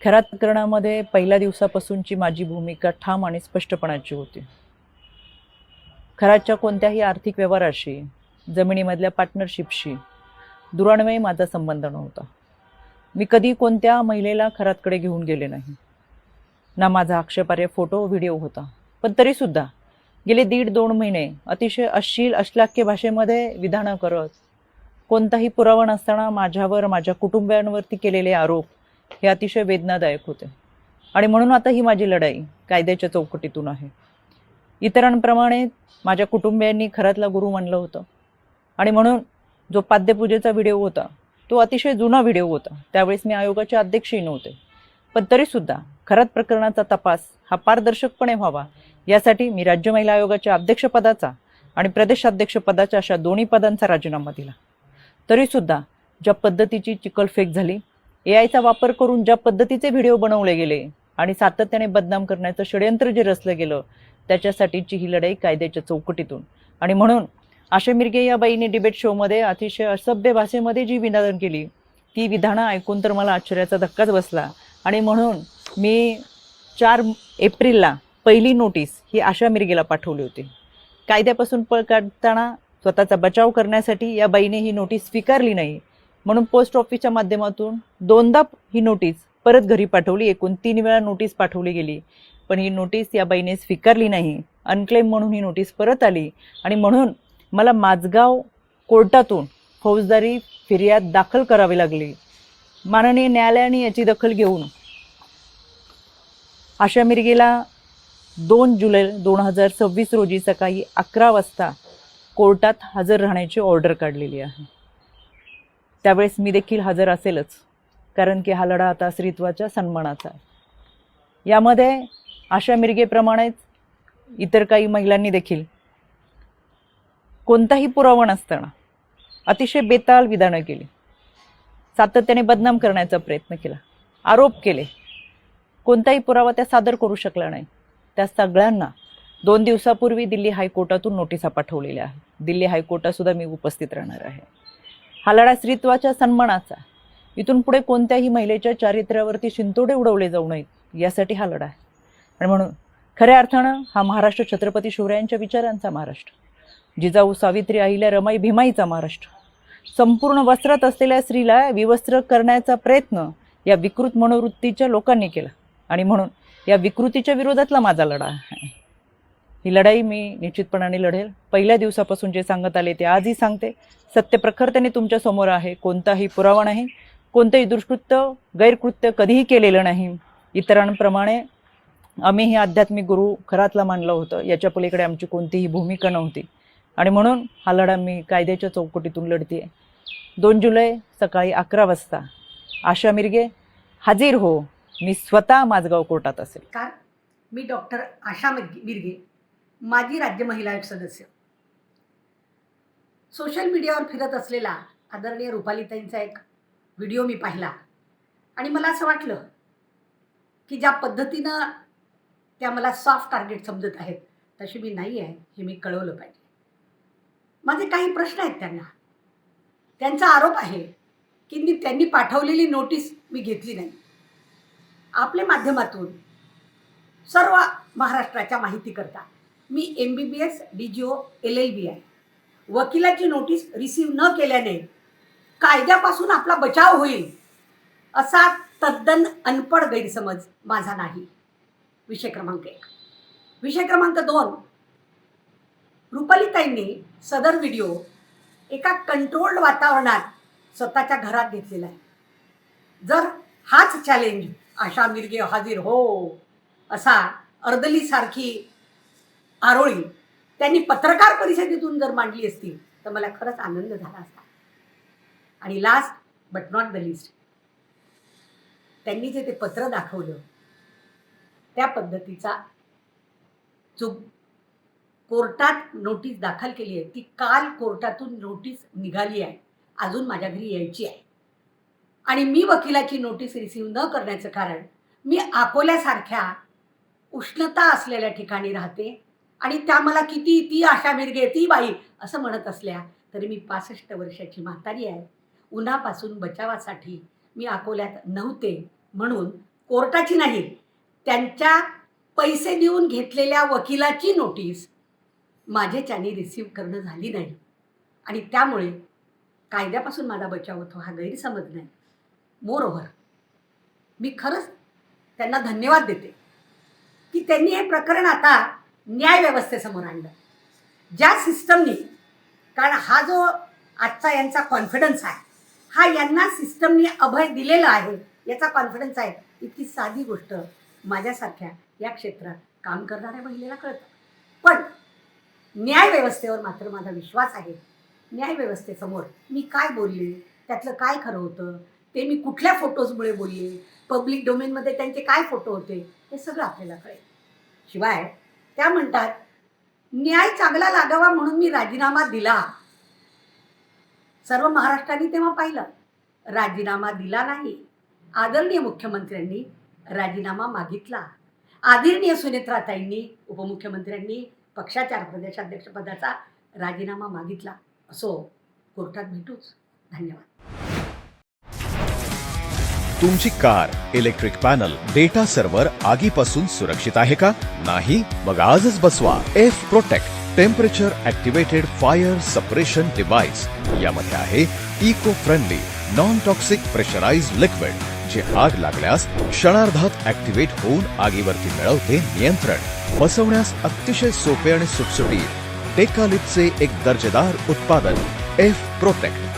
खऱ्या प्रकरणामध्ये पहिल्या दिवसापासूनची माझी भूमिका ठाम आणि स्पष्टपणाची होती. खराच्या कोणत्याही आर्थिक व्यवहाराशी, जमिनीमधल्या पार्टनरशिपशी दुरान्वये माझा संबंध नव्हता. मी कधी कोणत्या महिलेला खरातकडे घेऊन गेले नाही. ना माझा आक्षेपार्ह फोटो व्हिडिओ होता. पण तरीसुद्धा गेले 1.5-2 महिने अतिशय अश्लील अश्लाघ्य भाषेमध्ये विधानं करत, कोणताही पुरावा नसताना माझ्यावर माझ्या कुटुंबियांवरती केलेले आरोप हे अतिशय वेदनादायक होते. आणि म्हणून आता ही माझी लढाई कायद्याच्या चौकटीतून आहे. इतरांप्रमाणे माझ्या कुटुंबियांनी खरातला गुरु मानलं होतं आणि म्हणून जो पाद्यपूजेचा व्हिडिओ होता तो अतिशय जुना व्हिडिओ होता. त्यावेळेस मी आयोगाचे अध्यक्षही नव्हते. पण तरीसुद्धा खरात प्रकरणाचा तपास हा पारदर्शकपणे व्हावा यासाठी मी राज्य महिला आयोगाच्या अध्यक्षपदाचा आणि प्रदेशाध्यक्षपदाच्या अशा दोन्ही पदांचा राजीनामा दिला. तरीसुद्धा ज्या पद्धतीची चिखलफेक झाली, एआयचा वापर करून ज्या पद्धतीचे व्हिडिओ बनवले गेले आणि सातत्याने बदनाम करण्याचं षडयंत्र जे रचलं गेलं, त्याच्यासाठीची ही लढाई कायद्याच्या चौकटीतून. आणि म्हणून आशा मिरगे या बाईने डिबेट शोमध्ये अतिशय असभ्य भाषेमध्ये जी विधानं केली, ती विधानं ऐकून तर मला आश्चर्याचा धक्काच बसला. आणि म्हणून मी 4 एप्रिलला पहिली नोटीस ही आशा मिरगेला पाठवली होती. कायद्यापासून पळ काढताना स्वतःचा बचाव करण्यासाठी या बाईने ही नोटीस स्वीकारली नाही, म्हणून पोस्ट ऑफिसच्या माध्यमातून 2दा ही नोटीस परत घरी पाठवली. एकूण 3 वेळा नोटीस पाठवली गेली, पण ही नोटीस या बाईने स्वीकारली नाही. अनक्लेम म्हणून ही नोटीस परत आली आणि म्हणून मला माझगाव कोर्टातून फौजदारी फिर्याद दाखल करावी लागली. माननीय न्यायालयाने याची दखल घेऊन आशा मिरगेला 2 जुलै 2026 रोजी सकाळी 11 वाजता कोर्टात हजर राहण्याची ऑर्डर काढलेली आहे. त्यावेळेस मी देखील हजर असेलच, कारण की हा लढा आता स्त्रीत्वाच्या सन्मानाचा आहे. यामध्ये आशा मिरगेप्रमाणेच इतर काही महिलांनी देखील कोणताही पुरावा नसताना अतिशय बेताल विधानं केली, सातत्याने बदनाम करण्याचा प्रयत्न केला, आरोप केले. कोणताही पुरावा त्या सादर करू शकला नाही. त्या सगळ्यांना 2 दिवसापूर्वी दिल्ली हायकोर्टातून नोटिसा पाठवलेल्या आहे. दिल्ली हायकोर्टात सुद्धा मी उपस्थित राहणार आहे. हा लढा स्त्रीत्वाच्या सन्मानाचा. इथून पुढे कोणत्याही महिलेच्या चारित्र्यावरती शिंतोडे उडवले जाऊ नयेत यासाठी हा लढा आहे. आणि म्हणून खऱ्या अर्थानं हा महाराष्ट्र छत्रपती शिवरायांच्या विचारांचा महाराष्ट्र, जिजाऊ सावित्री अहिल्या रमाई भीमाईचा महाराष्ट्र. संपूर्ण वस्त्रात असलेल्या स्त्रीला विवस्त्र करण्याचा प्रयत्न या विकृत मनोवृत्तीच्या लोकांनी केला आणि म्हणून या विकृतीच्या विरोधातला माझा लढा आहे. ही लढाई मी निश्चितपणाने लढेल. पहिल्या दिवसापासून जे सांगत आले ते आजही सांगते. सत्य प्रखरतेने तुमच्या समोर आहे. कोणताही पुरावा नाही, कोणतंही दुष्कृत्य गैरकृत्य कधीही केलेलं नाही. इतरांप्रमाणे आम्ही हे आध्यात्मिक गुरु खरातला मानलं होतं. याच्या पलीकडे आमची कोणतीही भूमिका नव्हती आणि म्हणून हा लढा मी कायद्याच्या चौकटीतून लढते. 2 जुलै सकाळी 11 वाजता आशा मिरगे हाजीर हो. मी स्वतः माझगाव कोर्टात असेल. मी डॉक्टर आशा मिरगे, माजी राज्य महिला आयोग सदस्य. सोशल मीडियावर फिरत असलेला आदरणीय रुपालीताईंचा एक व्हिडिओ मी पाहिला आणि मला असं वाटलं की ज्या पद्धतीनं त्या मला सॉफ्ट टार्गेट समजत आहेत तशी मी नाही आहे हे मी कळवलं पाहिजे. माझे काही प्रश्न आहेत त्यांना. त्यांचा आरोप आहे की त्यांनी पाठवलेली नोटीस मी घेतली नाही. आपल्या माध्यमातून सर्व महाराष्ट्राच्या माहितीकरता मी MBBS DGO LLB आहे. वकिलाची नोटीस रिसीव्ह न केल्याने कायद्यापासून आपला बचाव होईल असा तद्दन अनपढ गैरसमज माझा नाही. विषय क्रमांक 1. विषय क्रमांक 2, रुपालीताईंनी सदर व्हिडिओ एका कंट्रोल्ड वातावरणात स्वतःच्या घरात घेतलेला आहे. जर हाच चॅलेंज आशा मिरगे हाजीर हो असा अर्दलीसारखी आरोळी त्यांनी पत्रकार परिषदेतून जर मांडली असती तर मला खरंच आनंद झाला असता. आणि last but not the list, त्यांनी जे ते पत्र दाखवलं त्या पद्धतीचा जो कोर्टात नोटीस दाखल केली आहे ती काल कोर्टातून नोटीस निघाली आहे, अजून माझ्या घरी यायची आहे. आणि मी वकिलाची नोटीस रिसीव्ह न करण्याचं कारण मी अकोल्यासारख्या उष्णता असलेल्या ठिकाणी राहते आणि त्या मला किती ती आशा मिरगे ती बाई असं म्हणत असल्या तरी मी 65 वर्षाची म्हातारी आहे. उन्हापासून बचावासाठी मी अकोल्यात नव्हते म्हणून कोर्टाची नाही, त्यांच्या पैसे देऊन घेतलेल्या वकिलाची नोटीस माझ्याच्याने रिसीव्ह करणं झाली नाही. आणि त्यामुळे कायद्यापासून माझा बचाव होतो हा गैरसमज नाही. मोर ओव्हर मी खरंच त्यांना धन्यवाद देते की त्यांनी हे प्रकरण आता न्यायव्यवस्थेसमोर आणलं. ज्या सिस्टमनी, कारण हा जो आजचा यांचा कॉन्फिडन्स आहे हा यांना सिस्टमनी अभय दिलेला आहे याचा कॉन्फिडन्स आहे. इतकी साधी गोष्ट माझ्यासारख्या या क्षेत्रात काम करणाऱ्या महिलेला कळतं. पण न्यायव्यवस्थेवर मात्र माझा विश्वास आहे. न्यायव्यवस्थेसमोर मी काय बोलले, त्यातलं काय खरं होतं, ते मी कुठल्या फोटोजमुळे बोलले, पब्लिक डोमेनमध्ये त्यांचे काय फोटो होते, हे सगळं आपल्याला कळेल. शिवाय त्या म्हणतात न्याय चांगला लागावा म्हणून मी राजीनामा दिला. सर्व महाराष्ट्राने तेव्हा पाहिलं, राजीनामा दिला नाही. आदरणीय मुख्यमंत्र्यांनी राजीनामा मागितला. आदरणीय सुनेत्राताईंनी, उपमुख्यमंत्र्यांनी पक्षाच्या प्रदेशाध्यक्षपदाचा राजीनामा मागितला. असो, कोर्टात भेटूच. धन्यवाद. तुमची car, electric panel, data server आगीपासून सुरक्षित आहे का? नाही? मग आजच बसवा F protect temperature activated fire suppression device. यामध्ये आहे eco friendly non toxic pressurised liquid जे आग लागल्यास क्षणार्धात ऍक्टिव्हेट होऊन आगीवरती मिळवते नियंत्रण. बसवण्यास अतिशय सोपे आणि सुटसुटीत टेकालिपचे एक दर्जेदार उत्पादन एफ प्रोटेक्ट.